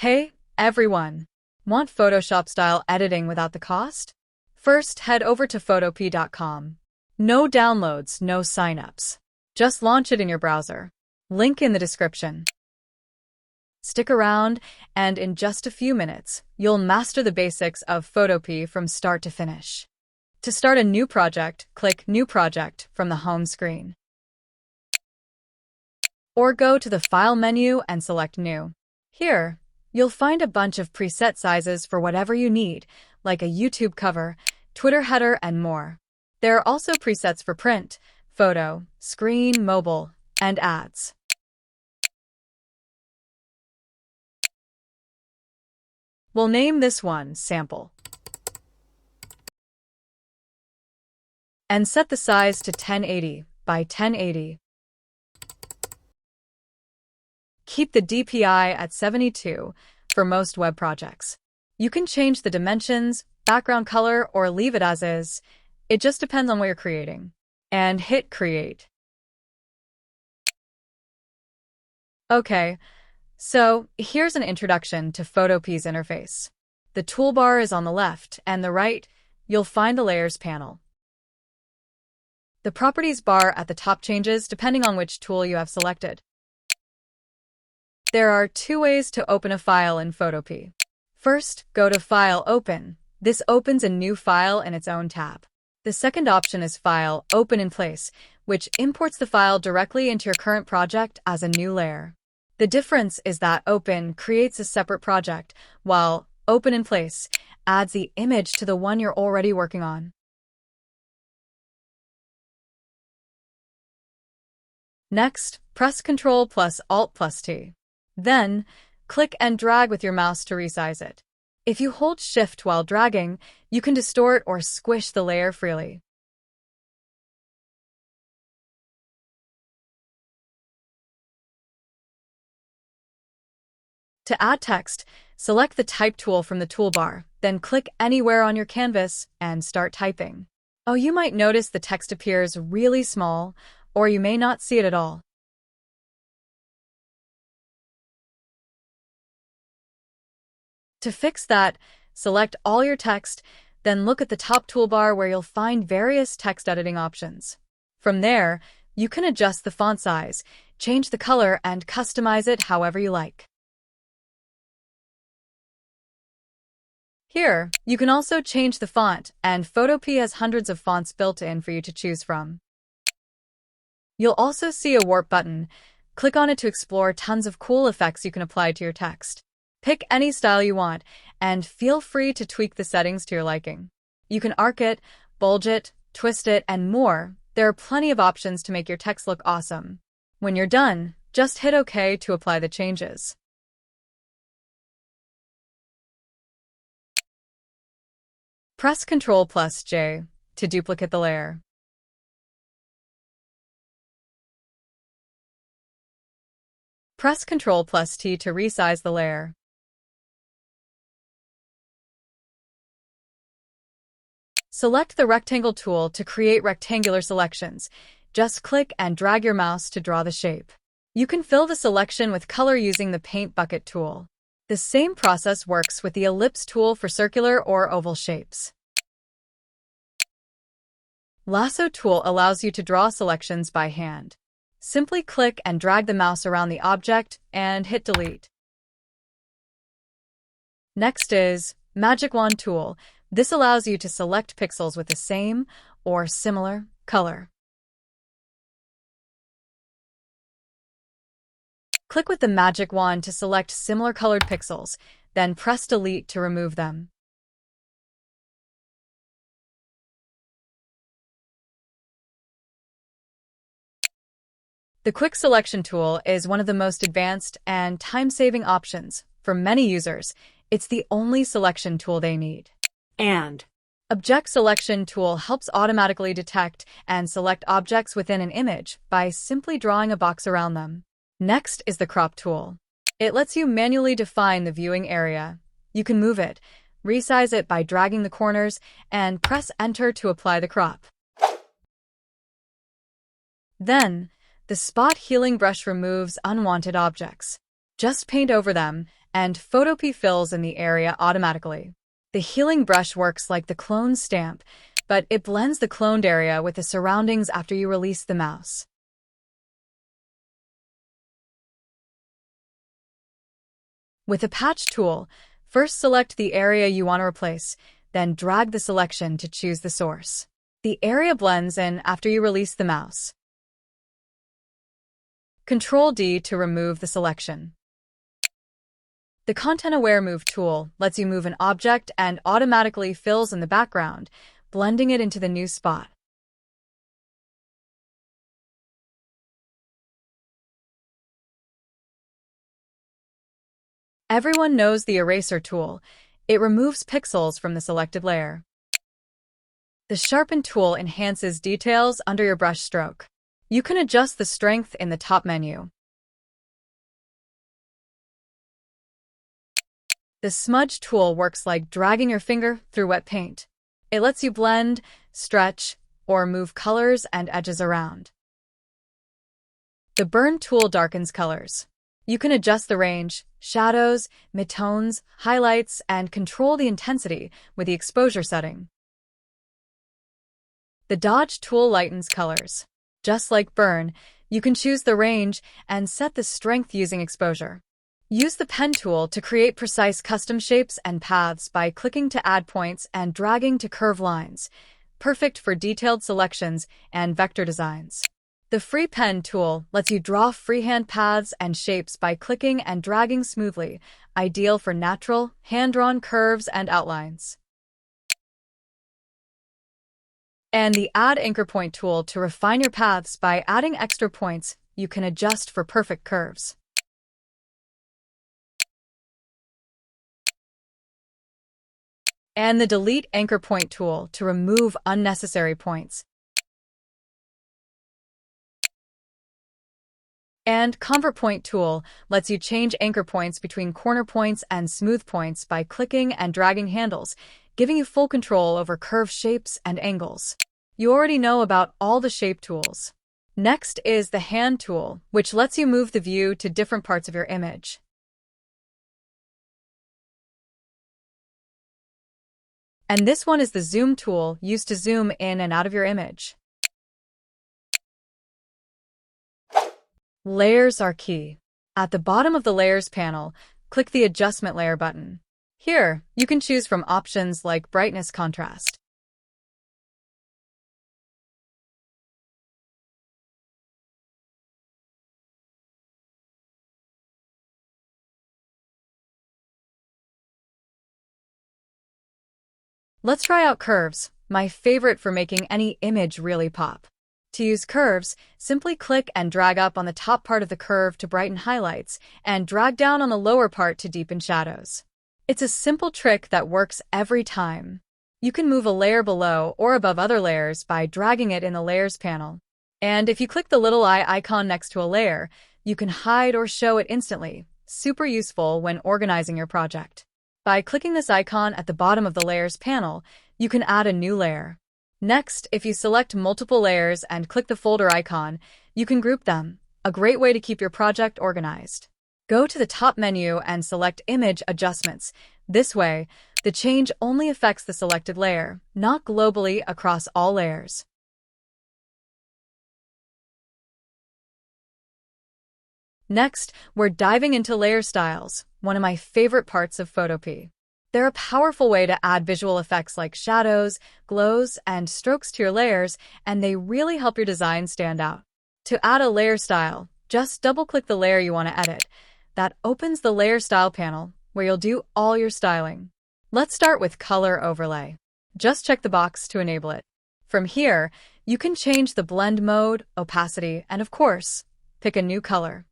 Hey, everyone! Want Photoshop-style editing without the cost? First, head over to photopea.com. No downloads, no signups. Just launch it in your browser. Link in the description. Stick around, and in just a few minutes, you'll master the basics of Photopea from start to finish. To start a new project, click New Project from the home screen. Or go to the File menu and select New. Here, you'll find a bunch of preset sizes for whatever you need, like a YouTube cover, Twitter header, and more. There are also presets for print, photo, screen, mobile, and ads. We'll name this one Sample. And set the size to 1080 by 1080. Keep the DPI at 72 for most web projects. You can change the dimensions, background color, or leave it as is. It just depends on what you're creating. And hit Create. Okay, so here's an introduction to Photopea's interface. The toolbar is on the left, and the right, you'll find the Layers panel. The Properties bar at the top changes depending on which tool you have selected. There are two ways to open a file in Photopea. First, go to File Open. This opens a new file in its own tab. The second option is File Open in Place, which imports the file directly into your current project as a new layer. The difference is that Open creates a separate project, while Open in Place adds the image to the one you're already working on. Next, press Ctrl plus Alt plus T. Then, click and drag with your mouse to resize it. If you hold Shift while dragging, you can distort or squish the layer freely. To add text, select the Type tool from the toolbar, then click anywhere on your canvas and start typing. Oh, you might notice the text appears really small, or you may not see it at all. To fix that, select all your text, then look at the top toolbar where you'll find various text editing options. From there, you can adjust the font size, change the color, and customize it however you like. Here, you can also change the font, and Photopea has hundreds of fonts built in for you to choose from. You'll also see a warp button. Click on it to explore tons of cool effects you can apply to your text. Pick any style you want, and feel free to tweak the settings to your liking. You can arc it, bulge it, twist it, and more. There are plenty of options to make your text look awesome. When you're done, just hit OK to apply the changes. Press Ctrl plus J to duplicate the layer. Press Ctrl plus T to resize the layer. Select the Rectangle tool to create rectangular selections. Just click and drag your mouse to draw the shape. You can fill the selection with color using the Paint Bucket tool. The same process works with the Ellipse tool for circular or oval shapes. Lasso tool allows you to draw selections by hand. Simply click and drag the mouse around the object and hit Delete. Next is Magic Wand tool. This allows you to select pixels with the same or similar color. Click with the magic wand to select similar colored pixels, then press Delete to remove them. The Quick Selection tool is one of the most advanced and time-saving options. For many users, it's the only selection tool they need. And Object Selection tool helps automatically detect and select objects within an image by simply drawing a box around them. Next is the Crop tool. It lets you manually define the viewing area. You can move it, resize it by dragging the corners, and press Enter to apply the crop. Then, the Spot Healing brush removes unwanted objects. Just paint over them, and Photopea fills in the area automatically. The healing brush works like the clone stamp, but it blends the cloned area with the surroundings after you release the mouse. With the patch tool, first select the area you want to replace, then drag the selection to choose the source. The area blends in after you release the mouse. Ctrl-D to remove the selection. The Content-Aware Move tool lets you move an object and automatically fills in the background, blending it into the new spot. Everyone knows the Eraser tool. It removes pixels from the selected layer. The Sharpen tool enhances details under your brush stroke. You can adjust the strength in the top menu. The Smudge tool works like dragging your finger through wet paint. It lets you blend, stretch, or move colors and edges around. The Burn tool darkens colors. You can adjust the range, shadows, midtones, highlights, and control the intensity with the exposure setting. The Dodge tool lightens colors. Just like Burn, you can choose the range and set the strength using exposure. Use the Pen tool to create precise custom shapes and paths by clicking to add points and dragging to curve lines, perfect for detailed selections and vector designs. The Free Pen tool lets you draw freehand paths and shapes by clicking and dragging smoothly, ideal for natural, hand-drawn curves and outlines. And the Add Anchor Point tool to refine your paths by adding extra points you can adjust for perfect curves. And the Delete Anchor Point tool to remove unnecessary points. And Convert Point tool lets you change anchor points between corner points and smooth points by clicking and dragging handles, giving you full control over curved shapes and angles. You already know about all the shape tools. Next is the Hand tool, which lets you move the view to different parts of your image. And this one is the Zoom tool, used to zoom in and out of your image. Layers are key. At the bottom of the Layers panel, click the Adjustment Layer button. Here, you can choose from options like Brightness Contrast. Let's try out Curves, my favorite for making any image really pop. To use curves, simply click and drag up on the top part of the curve to brighten highlights, and drag down on the lower part to deepen shadows. It's a simple trick that works every time. You can move a layer below or above other layers by dragging it in the Layers panel. And if you click the little eye icon next to a layer, you can hide or show it instantly. Super useful when organizing your project. By clicking this icon at the bottom of the Layers panel, you can add a new layer. Next, if you select multiple layers and click the folder icon, you can group them, a great way to keep your project organized. Go to the top menu and select Image Adjustments. This way, the change only affects the selected layer, not globally across all layers. Next, we're diving into layer styles, one of my favorite parts of Photopea. They're a powerful way to add visual effects like shadows, glows, and strokes to your layers, and they really help your design stand out. To add a layer style, just double-click the layer you want to edit. That opens the Layer Style panel, where you'll do all your styling. Let's start with Color Overlay. Just check the box to enable it. From here, you can change the blend mode, opacity, and of course, pick a new color.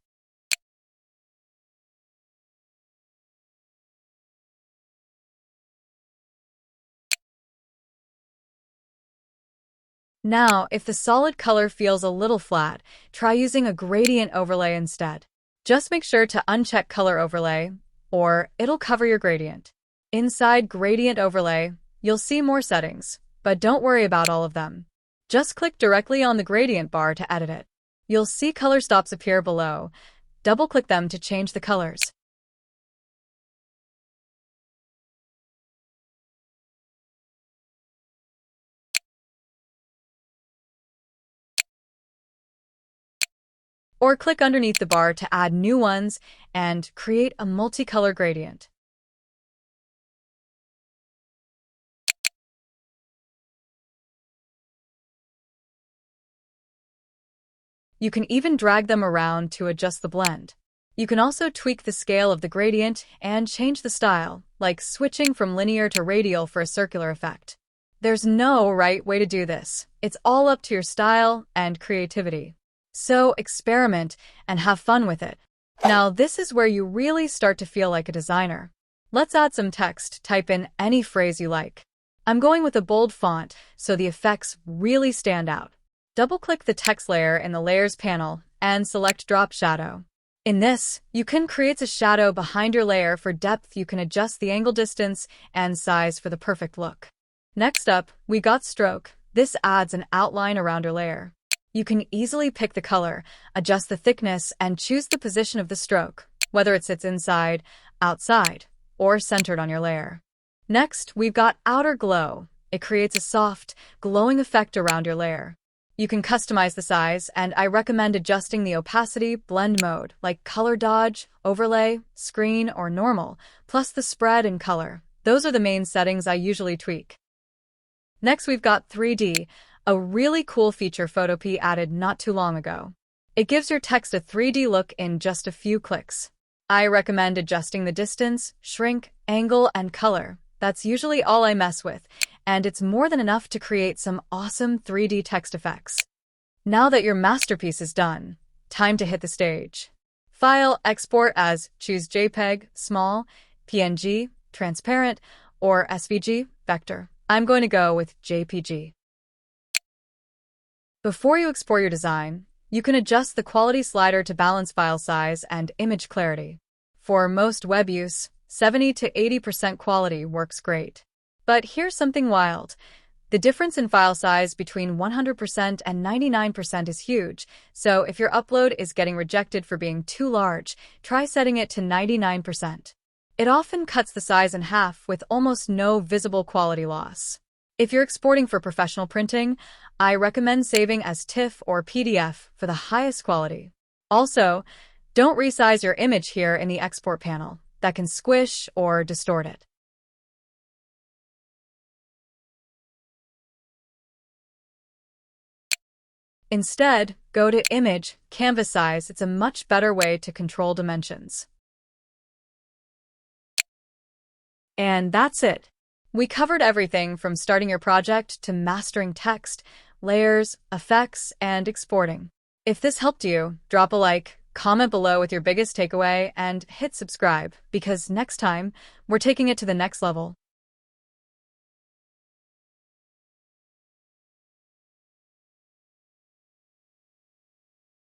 Now, if the solid color feels a little flat, try using a gradient overlay instead. Just make sure to uncheck Color Overlay, or it'll cover your gradient. Inside Gradient Overlay, you'll see more settings, but don't worry about all of them. Just click directly on the gradient bar to edit it. You'll see color stops appear below. Double-click them to change the colors. Or click underneath the bar to add new ones and create a multicolor gradient. You can even drag them around to adjust the blend. You can also tweak the scale of the gradient and change the style, like switching from linear to radial for a circular effect. There's no right way to do this. It's all up to your style and creativity. So experiment and have fun with it. Now this is where you really start to feel like a designer. Let's add some text. Type in any phrase you like. I'm going with a bold font so the effects really stand out. Double-click the text layer in the Layers panel and select Drop Shadow. In this, you can create a shadow behind your layer. For depth, you can adjust the angle, distance, and size for the perfect look. Next up, we got Stroke. This adds an outline around your layer. You can easily pick the color, adjust the thickness, and choose the position of the stroke, whether it sits inside, outside, or centered on your layer. Next, we've got Outer Glow. It creates a soft, glowing effect around your layer. You can customize the size, and I recommend adjusting the opacity, blend mode, like color dodge, overlay, screen, or normal, plus the spread and color. Those are the main settings I usually tweak. Next, we've got 3D, a really cool feature Photopea added not too long ago. It gives your text a 3D look in just a few clicks. I recommend adjusting the distance, shrink, angle, and color. That's usually all I mess with, and it's more than enough to create some awesome 3D text effects. Now that your masterpiece is done, time to hit the stage. File, export as, choose JPEG, small, PNG, transparent, or SVG, vector. I'm going to go with JPG. Before you export your design, you can adjust the quality slider to balance file size and image clarity. For most web use, 70 to 80% quality works great. But here's something wild. The difference in file size between 100% and 99% is huge, so if your upload is getting rejected for being too large, try setting it to 99%. It often cuts the size in half with almost no visible quality loss. If you're exporting for professional printing, I recommend saving as TIFF or PDF for the highest quality. Also, don't resize your image here in the export panel. That can squish or distort it. Instead, go to Image, Canvas Size. It's a much better way to control dimensions. And that's it. We covered everything from starting your project to mastering text, layers, effects, and exporting. If this helped you, drop a like, comment below with your biggest takeaway, and hit subscribe, because next time, we're taking it to the next level.